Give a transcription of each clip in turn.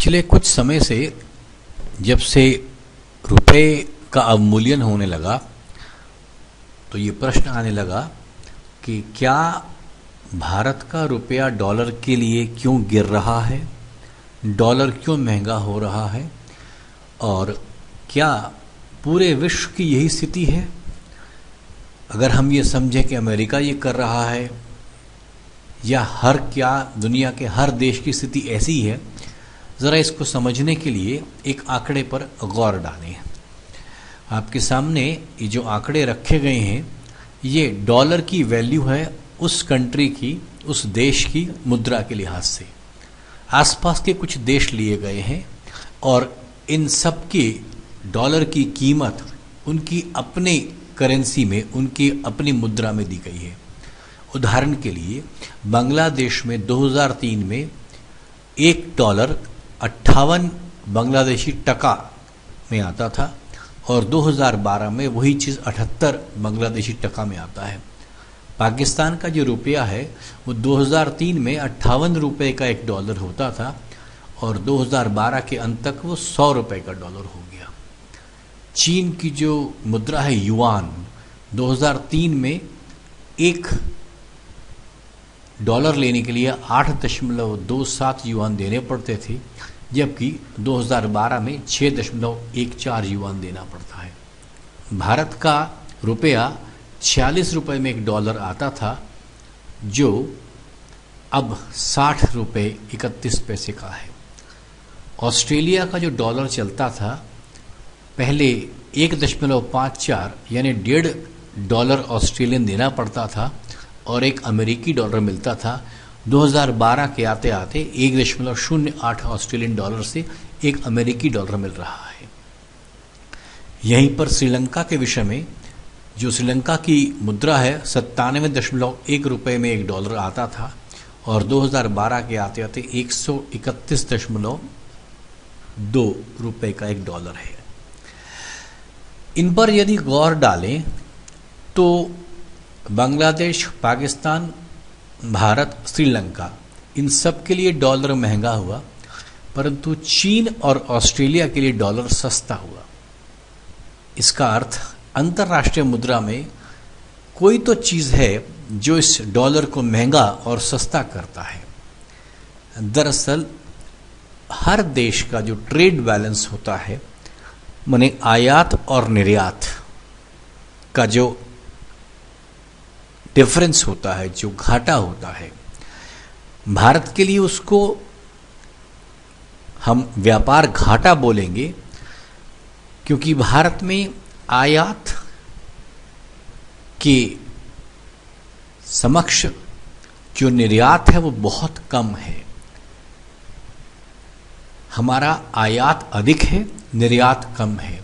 पिछले कुछ समय से जब से रुपए का अवमूल्यन होने लगा तो ये प्रश्न आने लगा कि क्या भारत का रुपया डॉलर के लिए क्यों गिर रहा है, डॉलर क्यों महंगा हो रहा है और क्या पूरे विश्व की यही स्थिति है। अगर हम ये समझें कि अमेरिका ये कर रहा है या क्या दुनिया के हर देश की स्थिति ऐसी है, ज़रा इसको समझने के लिए एक आंकड़े पर गौर डालें। आपके सामने ये जो आंकड़े रखे गए हैं ये डॉलर की वैल्यू है उस कंट्री की, उस देश की मुद्रा के लिहाज से। आसपास के कुछ देश लिए गए हैं और इन सब की डॉलर की कीमत उनकी अपनी करेंसी में, उनकी अपनी मुद्रा में दी गई है। उदाहरण के लिए बांग्लादेश में 2003 में $1 58 बांग्लादेशी टका में आता था और 2012 में वही चीज़ 78 बांग्लादेशी टका में आता है। पाकिस्तान का जो रुपया है वो 2003 में 58 रुपये का $1 होता था और 2012 के अंत तक वो 100 रुपये का डॉलर हो गया। चीन की जो मुद्रा है युआन, 2003 में $1 लेने के लिए 8.27 युआन देने पड़ते थे, जबकि 2012 में 6.14 युआन देना पड़ता है। भारत का रुपया 46 रुपये में $1 आता था, जो अब 60 रुपये 31 पैसे का है। ऑस्ट्रेलिया का जो डॉलर चलता था पहले 1.54 यानी $1.5 ऑस्ट्रेलियन देना पड़ता था और एक अमेरिकी डॉलर मिलता था। 2012 के आते आते 1.08 ऑस्ट्रेलियन डॉलर से एक अमेरिकी डॉलर मिल रहा है। यहीं पर श्रीलंका के विषय में, जो श्रीलंका की मुद्रा है 97.1 रुपये में $1 आता था और 2012 के आते आते 131.2 रुपये का $1 है। इन पर यदि गौर डालें तो बांग्लादेश, पाकिस्तान, भारत, श्रीलंका, इन सब के लिए डॉलर महंगा हुआ, परंतु चीन और ऑस्ट्रेलिया के लिए डॉलर सस्ता हुआ। इसका अर्थ अंतर्राष्ट्रीय मुद्रा में कोई तो चीज़ है जो इस डॉलर को महंगा और सस्ता करता है। दरअसल हर देश का जो ट्रेड बैलेंस होता है, माने आयात और निर्यात का जो डिफरेंस होता है, जो घाटा होता है, भारत के लिए उसको हम व्यापार घाटा बोलेंगे, क्योंकि भारत में आयात के समक्ष जो निर्यात है वो बहुत कम है। हमारा आयात अधिक है, निर्यात कम है।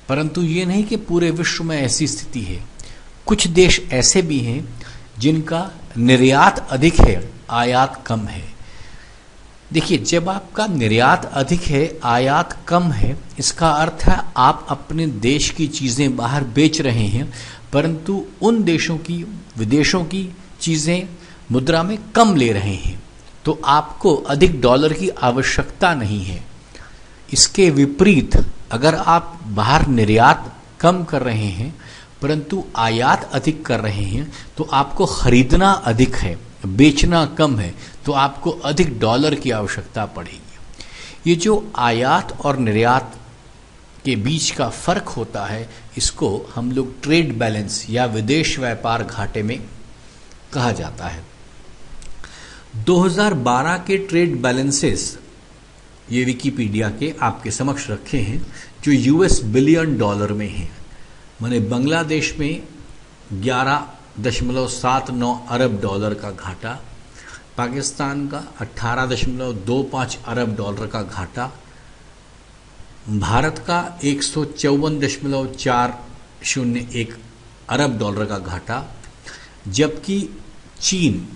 परंतु ये नहीं कि पूरे विश्व में ऐसी स्थिति है। कुछ देश ऐसे भी हैं जिनका निर्यात अधिक है, आयात कम है। देखिए, जब आपका निर्यात अधिक है, आयात कम है, इसका अर्थ है आप अपने देश की चीज़ें बाहर बेच रहे हैं, परंतु उन देशों की, विदेशों की चीज़ें मुद्रा में कम ले रहे हैं, तो आपको अधिक डॉलर की आवश्यकता नहीं है। इसके विपरीत अगर आप बाहर निर्यात कम कर रहे हैं परंतु आयात अधिक कर रहे हैं, तो आपको खरीदना अधिक है, बेचना कम है, तो आपको अधिक डॉलर की आवश्यकता पड़ेगी। ये जो आयात और निर्यात के बीच का फर्क होता है, इसको हम लोग ट्रेड बैलेंस या विदेश व्यापार घाटे में कहा जाता है। 2012 के ट्रेड बैलेंसेस ये विकिपीडिया के आपके समक्ष रखे हैं, जो US बिलियन डॉलर में हैं। माने बांग्लादेश में 11.79 अरब डॉलर का घाटा, पाकिस्तान का 18.25 अरब डॉलर का घाटा, भारत का 154.401 अरब डॉलर का घाटा, जबकि चीन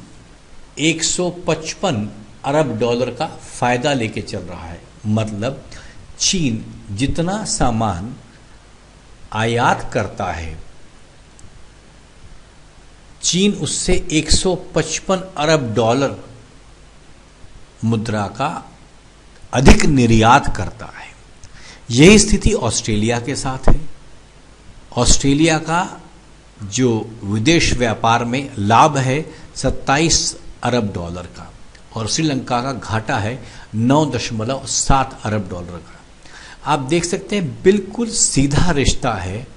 155 अरब डॉलर का फायदा लेके चल रहा है। मतलब चीन जितना सामान आयात करता है, चीन उससे 155 अरब डॉलर मुद्रा का अधिक निर्यात करता है। यही स्थिति ऑस्ट्रेलिया के साथ है। ऑस्ट्रेलिया का जो विदेश व्यापार में लाभ है 27 अरब डॉलर का और श्रीलंका का घाटा है 9.7 अरब डॉलर का। आप देख सकते हैं बिल्कुल सीधा रिश्ता है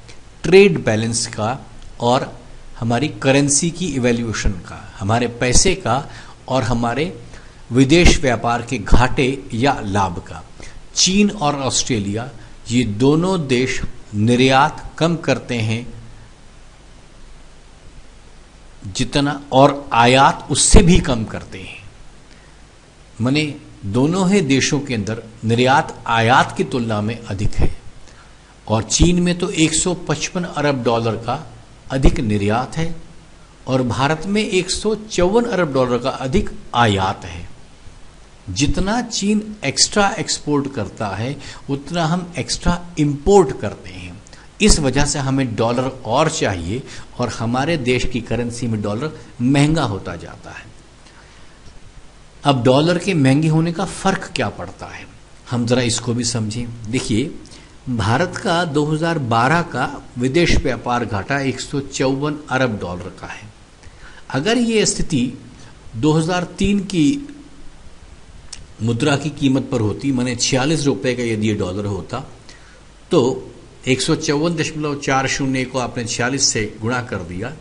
ट्रेड बैलेंस का और हमारी करेंसी की इवैल्यूएशन का, हमारे पैसे का और हमारे विदेश व्यापार के घाटे या लाभ का। चीन और ऑस्ट्रेलिया ये दोनों देश निर्यात कम करते हैं जितना और आयात उससे भी कम करते हैं। माने दोनों ही देशों के अंदर निर्यात आयात की तुलना में अधिक है और चीन में तो 155 अरब डॉलर का अधिक निर्यात है और भारत में 154 अरब डॉलर का अधिक आयात है। जितना चीन एक्स्ट्रा एक्सपोर्ट करता है उतना हम एक्स्ट्रा इंपोर्ट करते हैं। इस वजह से हमें डॉलर और चाहिए और हमारे देश की करेंसी में डॉलर महंगा होता जाता है। अब डॉलर के महंगे होने का फर्क क्या पड़ता है, हम जरा इसको भी समझें। देखिए, भारत का 2012 का विदेश व्यापार घाटा 154 अरब डॉलर का है। अगर ये स्थिति 2003 की मुद्रा की कीमत पर होती, माने 46 रुपए का यदि ये डॉलर होता, तो 154.40 को आपने 46 से गुणा कर दिया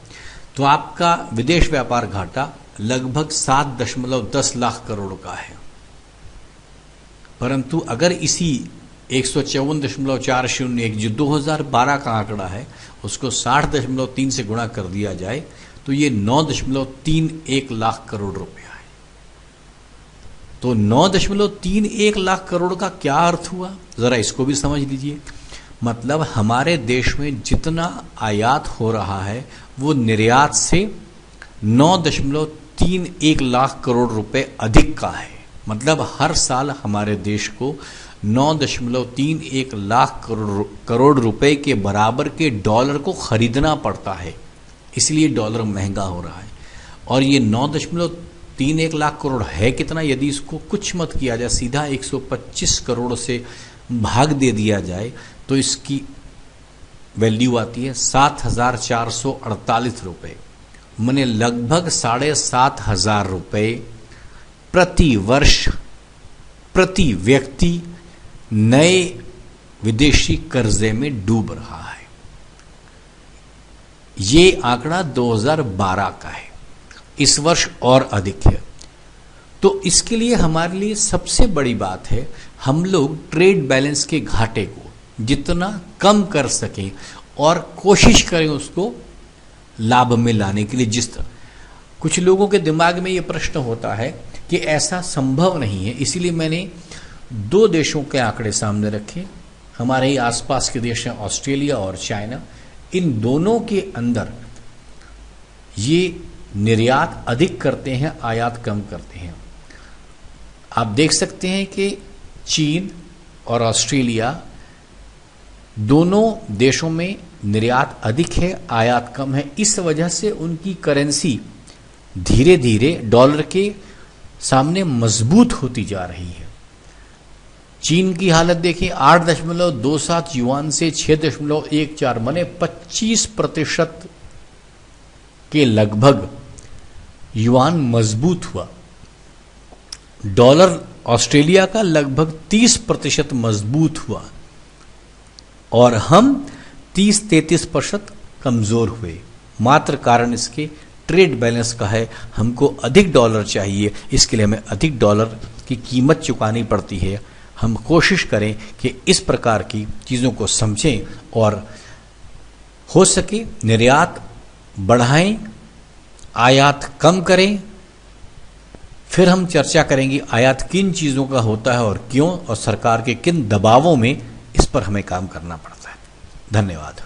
तो आपका विदेश व्यापार घाटा लगभग 7.10 लाख करोड़ का है। परंतु अगर इसी 154.401 जो 2012 का आंकड़ा है उसको 60.3 से गुणा कर दिया जाए तो ये 9.31 लाख करोड़ रुपया है। तो 9.31 लाख करोड़ का क्या अर्थ हुआ, जरा इसको भी समझ लीजिए। मतलब हमारे देश में जितना आयात हो रहा है वो निर्यात से 9.31 लाख करोड़ रुपए अधिक का है। मतलब हर साल हमारे देश को 9.31 लाख करोड़ रुपए के बराबर के डॉलर को खरीदना पड़ता है, इसलिए डॉलर महंगा हो रहा है। और ये 9.31 लाख करोड़ है कितना, यदि इसको कुछ मत किया जाए, सीधा 125 करोड़ से भाग दे दिया जाए तो इसकी वैल्यू आती है 7,448 रुपए, माने लगभग 7,500 रुपए प्रति वर्ष प्रति व्यक्ति नए विदेशी कर्जे में डूब रहा है। ये आंकड़ा 2012 का है, इस वर्ष और अधिक है। तो इसके लिए हमारे लिए सबसे बड़ी बात है हम लोग ट्रेड बैलेंस के घाटे को जितना कम कर सकें और कोशिश करें उसको लाभ में लाने के लिए। जिस तरह कुछ लोगों के दिमाग में ये प्रश्न होता है कि ऐसा संभव नहीं है, इसीलिए मैंने 2 देशों के आंकड़े सामने रखे। हमारे ही आसपास के देश हैं ऑस्ट्रेलिया और चाइना। इन दोनों के अंदर ये निर्यात अधिक करते हैं, आयात कम करते हैं। आप देख सकते हैं कि चीन और ऑस्ट्रेलिया दोनों देशों में निर्यात अधिक है, आयात कम है। इस वजह से उनकी करेंसी धीरे धीरे डॉलर के सामने मजबूत होती जा रही है। चीन की हालत देखिए, 8.27 युआन से 6.14, माने 25% के लगभग युआन मजबूत हुआ। डॉलर ऑस्ट्रेलिया का लगभग 30% मजबूत हुआ और हम 30-33% कमजोर हुए। मात्र कारण इसके ट्रेड बैलेंस का है। हमको अधिक डॉलर चाहिए, इसके लिए हमें अधिक डॉलर की कीमत चुकानी पड़ती है। हम कोशिश करें कि इस प्रकार की चीज़ों को समझें और हो सके निर्यात बढ़ाएं, आयात कम करें। फिर हम चर्चा करेंगे आयात किन चीज़ों का होता है और क्यों, और सरकार के किन दबावों में इस पर हमें काम करना पड़ता है। धन्यवाद।